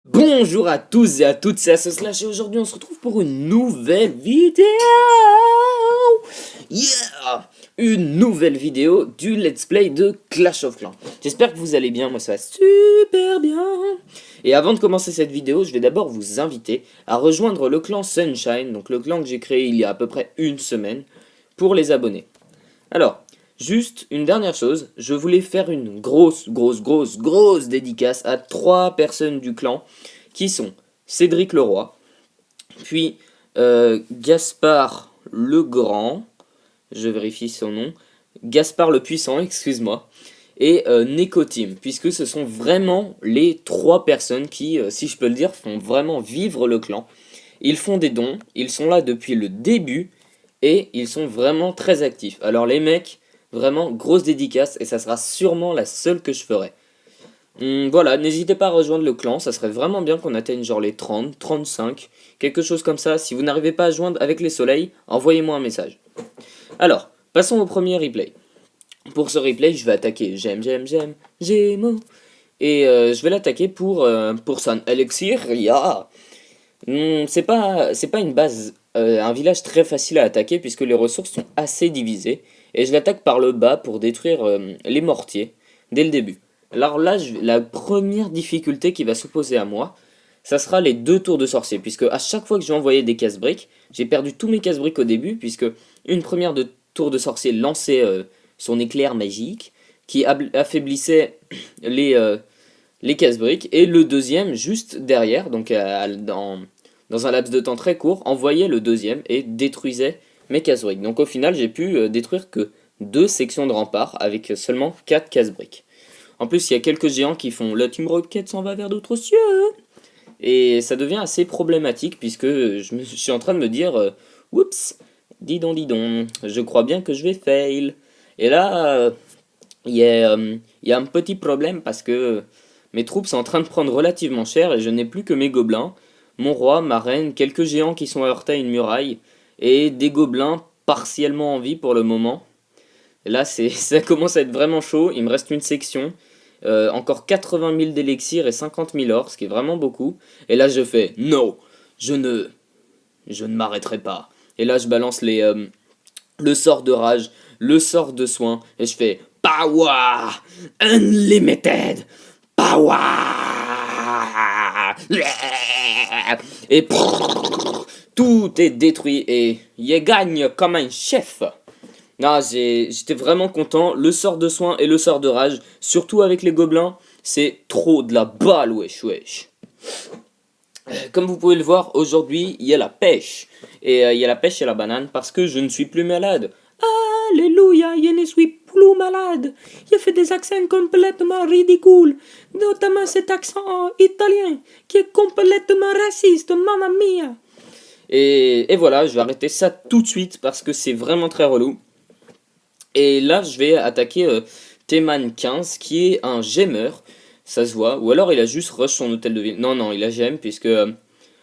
Bonjour à tous et à toutes, c'est Slash et aujourd'hui on se retrouve pour une nouvelle vidéo. Yeah, une nouvelle vidéo du let's play de Clash of Clans. J'espère que vous allez bien, moi ça va super bien. Et avant de commencer cette vidéo, je vais d'abord vous inviter à rejoindre le clan Sunshine, donc le clan que j'ai créé il y a à peu près une semaine, pour les abonnés. Alors, juste une dernière chose, je voulais faire une grosse dédicace à 3 personnes du clan qui sont Cédric Leroy, puis Gaspard le Grand, je vérifie son nom, Gaspard le Puissant, excuse-moi, et Nekotim, puisque ce sont vraiment les 3 personnes qui, si je peux le dire, font vraiment vivre le clan. Ils font des dons, ils sont là depuis le début, et ils sont vraiment très actifs. Alors les mecs, vraiment grosse dédicace, et ça sera sûrement la seule que je ferai. Voilà, n'hésitez pas à rejoindre le clan, ça serait vraiment bien qu'on atteigne genre les 30, 35, quelque chose comme ça. Si vous n'arrivez pas à joindre avec les soleils, envoyez-moi un message. Alors, passons au premier replay. Pour ce replay, je vais attaquer j'aime, Gémeaux. Et je vais l'attaquer pour son Elixir, yeah. C'est pas une base, un village très facile à attaquer puisque les ressources sont assez divisées. Et je l'attaque par le bas pour détruire les mortiers dès le début. Alors là, la première difficulté qui va s'opposer à moi, ça sera les 2 tours de sorcier. Puisque à chaque fois que j'ai envoyé des casse-briques, j'ai perdu tous mes casse-briques au début. Puisque une première tour de sorcier lançait son éclair magique qui affaiblissait les casse-briques. Et le deuxième, juste derrière, donc dans un laps de temps très court, envoyait le deuxième et détruisait mes casse-briques. Donc au final, j'ai pu détruire que 2 sections de rempart avec seulement 4 casse-briques. En plus, il y a quelques géants qui font la Team Rocket s'en va vers d'autres cieux. Et ça devient assez problématique puisque je suis en train de me dire oups, dis donc, je crois bien que je vais fail. Et là, il y a un petit problème parce que mes troupes sont en train de prendre relativement cher et je n'ai plus que mes gobelins, mon roi, ma reine, quelques géants qui sont heurtés à une muraille et des gobelins partiellement en vie pour le moment. Et là, ça commence à être vraiment chaud, il me reste une section. Encore 80 000 d'élixir et 50 000 or, ce qui est vraiment beaucoup. Et là, je fais non, je ne m'arrêterai pas. Et là, je balance le sort de rage, le sort de soin, et je fais Power Unlimited Power. Et tout est détruit et il gagne comme un chef. Non, j'étais vraiment content. Le sort de soin et le sort de rage, surtout avec les gobelins, c'est trop de la balle, wesh. Comme vous pouvez le voir, aujourd'hui, il y a la pêche. Et il y a la pêche et la banane parce que je ne suis plus malade. Alléluia, je ne suis plus malade. Il fait des accents complètement ridicules, notamment cet accent italien qui est complètement raciste, mamma mia. Et voilà, je vais arrêter ça tout de suite parce que c'est vraiment très relou. Et là, je vais attaquer Teman 15, qui est un gemeur, ça se voit. Ou alors il a juste rush son hôtel de ville. Non, il a gemme, puisque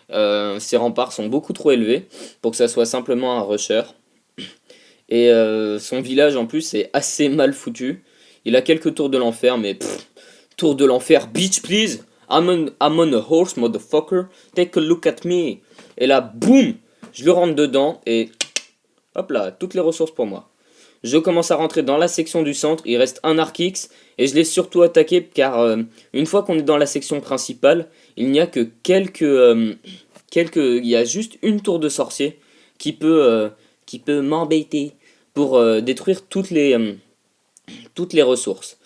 ses remparts sont beaucoup trop élevés pour que ça soit simplement un rusher. Et son village, en plus, est assez mal foutu. Il a quelques tours de l'enfer, mais tour de l'enfer, bitch, please. I'm on a horse, motherfucker. Take a look at me. Et là, boum, je le rentre dedans, et hop là, toutes les ressources pour moi. Je commence à rentrer dans la section du centre, il reste un Arc-X, et je l'ai surtout attaqué car une fois qu'on est dans la section principale, il n'y a que il y a juste une tour de sorcier qui peut m'embêter pour détruire toutes les ressources.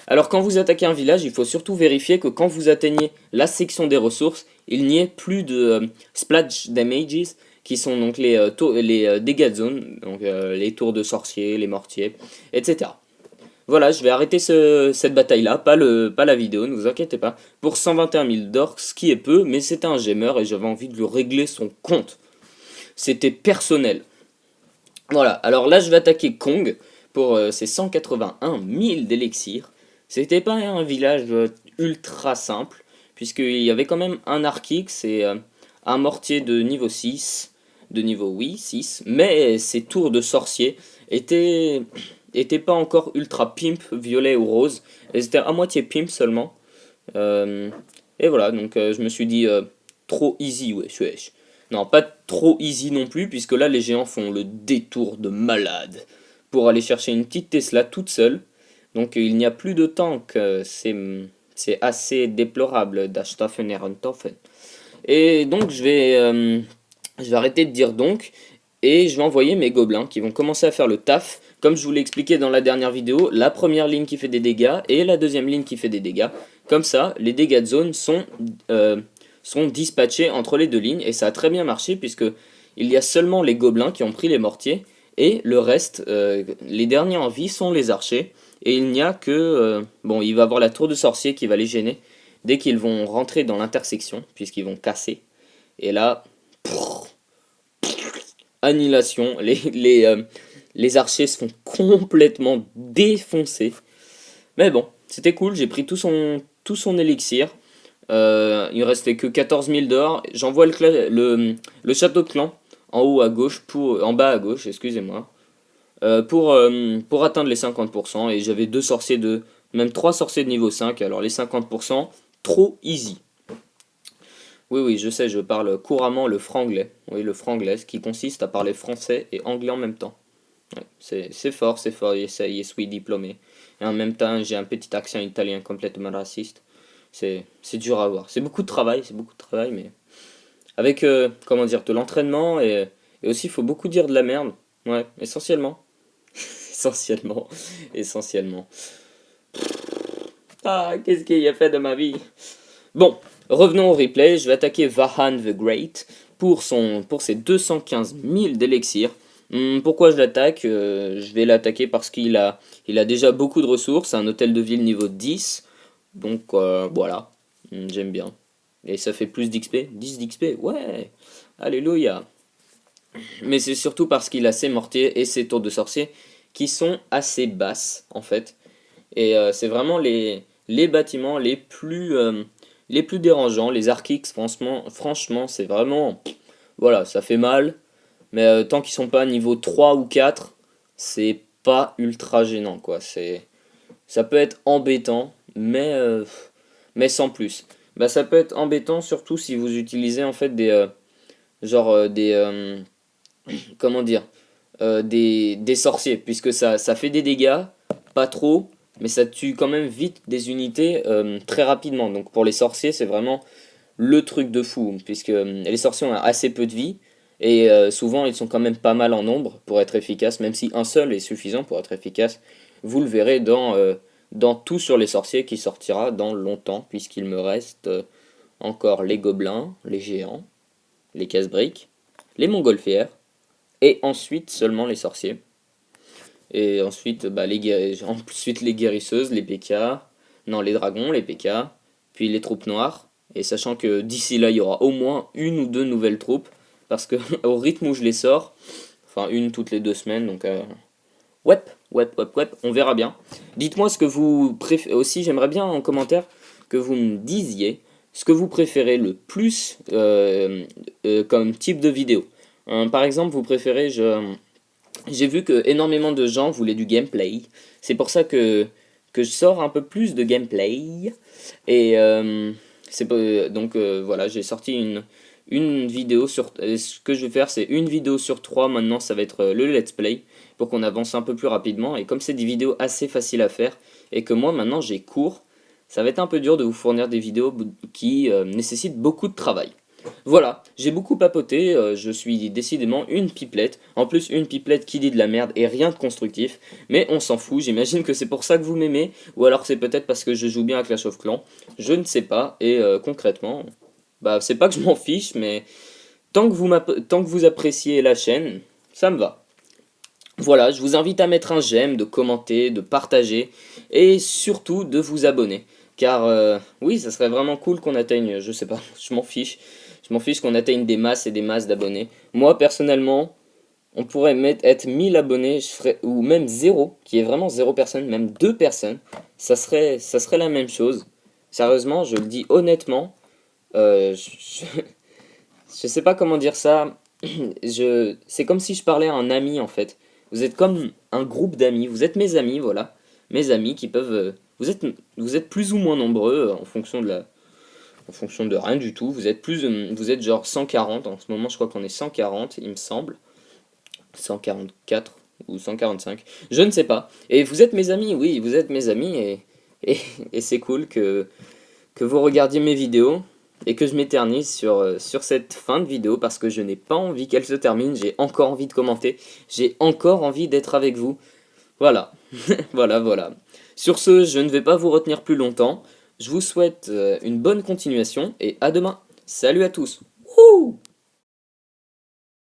Alors quand vous attaquez un village, il faut surtout vérifier que quand vous atteignez la section des ressources, il n'y ait plus de splash damages, qui sont donc les dégâts de zone, donc les tours de sorciers, les mortiers, etc. Voilà, je vais arrêter cette bataille-là, pas la vidéo, ne vous inquiétez pas, pour 121 000 d'or, ce qui est peu, mais c'était un gemeur et j'avais envie de lui régler son compte. C'était personnel. Voilà, alors là je vais attaquer Kong pour ses 181 000 d'élixir. C'était pas un village ultra simple, puisqu'il y avait quand même un Arc-X et un mortier de niveau 6, de niveau, oui, 6, mais ces tours de sorcier étaient pas encore ultra pimp, violet ou rose, elles étaient à moitié pimp seulement. Et voilà, donc je me suis dit trop easy, wesh wesh. Non, pas trop easy non plus, puisque là les géants font le détour de malade pour aller chercher une petite Tesla toute seule. Donc il n'y a plus de tank, c'est assez déplorable d'Achthofen et Runthofen. Et donc je vais arrêter de dire donc, et je vais envoyer mes gobelins qui vont commencer à faire le taf. Comme je vous l'ai expliqué dans la dernière vidéo, la première ligne qui fait des dégâts et la deuxième ligne qui fait des dégâts. Comme ça, les dégâts de zone sont dispatchés entre les deux lignes, et ça a très bien marché puisque il y a seulement les gobelins qui ont pris les mortiers, et le reste, les derniers en vie sont les archers, et il n'y a que... bon, il va y avoir la tour de sorcier qui va les gêner dès qu'ils vont rentrer dans l'intersection, puisqu'ils vont casser. Et là, annihilation, les archers se font complètement défoncer. Mais bon, c'était cool, j'ai pris tout son élixir. Il restait que 14 000 d'or. J'envoie le château de clan en haut à gauche, en bas à gauche, excusez-moi, pour atteindre les 50%. Et j'avais même 3 sorciers de niveau 5, alors les 50%, trop easy. Oui, oui, je sais, je parle couramment le franglais. Oui, le franglais, ce qui consiste à parler français et anglais en même temps. Ouais, c'est fort, je suis diplômé. Et en même temps, j'ai un petit accent italien complètement raciste. C'est dur à voir. C'est beaucoup de travail, mais avec, comment dire, de l'entraînement et aussi, il faut beaucoup dire de la merde. Ouais, essentiellement. Essentiellement. Essentiellement. Ah, qu'est-ce qu'il a fait de ma vie? Bon, revenons au replay. Je vais attaquer Vahan the Great pour ses 215 000 d'élixir. Pourquoi je l'attaque? Je vais l'attaquer parce il a déjà beaucoup de ressources. C'est un hôtel de ville niveau 10. Donc voilà, j'aime bien. Et ça fait plus d'XP? 10 d'XP? Ouais! Alléluia! Mais c'est surtout parce qu'il a ses mortiers et ses tours de sorcier qui sont assez basses en fait. Et c'est vraiment les bâtiments les plus dérangeants. Les Archix, franchement c'est vraiment... Voilà, ça fait mal. Mais tant qu'ils sont pas niveau 3 ou 4, c'est pas ultra gênant quoi. Ça peut être embêtant, mais sans plus. Bah, ça peut être embêtant surtout si vous utilisez en fait genre des comment dire des sorciers, puisque ça fait des dégâts, pas trop, mais ça tue quand même vite des unités très rapidement. Donc pour les sorciers, c'est vraiment le truc de fou, puisque les sorciers ont assez peu de vie, et souvent ils sont quand même pas mal en nombre pour être efficaces, même si un seul est suffisant pour être efficace. Vous le verrez dans tout sur les sorciers qui sortira dans longtemps, puisqu'il me reste encore les gobelins, les géants, les casse-briques, les montgolfières, et ensuite seulement les sorciers. Et ensuite, bah, ensuite les guérisseuses, les PK, non les dragons, les PK, puis les troupes noires. Et sachant que d'ici là, il y aura au moins une ou deux nouvelles troupes, parce que au rythme où je les sors, enfin une toutes les 2 semaines, donc on verra bien. Dites-moi ce que vous préférez, aussi j'aimerais bien en commentaire que vous me disiez ce que vous préférez le plus comme type de vidéo. Par exemple, vous préférez, j'ai vu que énormément de gens voulaient du gameplay. C'est pour ça que je sors un peu plus de gameplay. Et donc voilà, j'ai sorti une vidéo ce que je vais faire, c'est une vidéo sur trois. Maintenant, ça va être le let's play pour qu'on avance un peu plus rapidement. Et comme c'est des vidéos assez faciles à faire et que moi maintenant j'ai cours, ça va être un peu dur de vous fournir des vidéos qui nécessitent beaucoup de travail. Voilà, j'ai beaucoup papoté, je suis décidément une pipelette, en plus une pipelette qui dit de la merde et rien de constructif, mais on s'en fout, j'imagine que c'est pour ça que vous m'aimez, ou alors c'est peut-être parce que je joue bien à Clash of Clans, je ne sais pas, et concrètement, bah c'est pas que je m'en fiche, mais tant que vous appréciez la chaîne, ça me va. Voilà, je vous invite à mettre un j'aime, de commenter, de partager, et surtout de vous abonner. Car oui, ça serait vraiment cool qu'on atteigne, je sais pas, je m'en fiche qu'on atteigne des masses et des masses d'abonnés. Moi, personnellement, on pourrait être 1000 abonnés, ou même zéro, qui est vraiment zéro personne, même deux personnes, ça serait la même chose. Sérieusement, je le dis honnêtement, je sais pas comment dire ça, c'est comme si je parlais à un ami en fait. Vous êtes comme un groupe d'amis, vous êtes mes amis, voilà. Mes amis qui peuvent... vous êtes plus ou moins nombreux en fonction en fonction de rien du tout. Vous êtes genre 140, en ce moment je crois qu'on est 140, il me semble. 144 ou 145, je ne sais pas. Et vous êtes mes amis, oui, vous êtes mes amis, et, et c'est cool que vous regardiez mes vidéos et que je m'éternise sur cette fin de vidéo parce que je n'ai pas envie qu'elle se termine, j'ai encore envie de commenter, j'ai encore envie d'être avec vous. Voilà, voilà. Sur ce, je ne vais pas vous retenir plus longtemps, je vous souhaite une bonne continuation et à demain. Salut à tous. Wouhou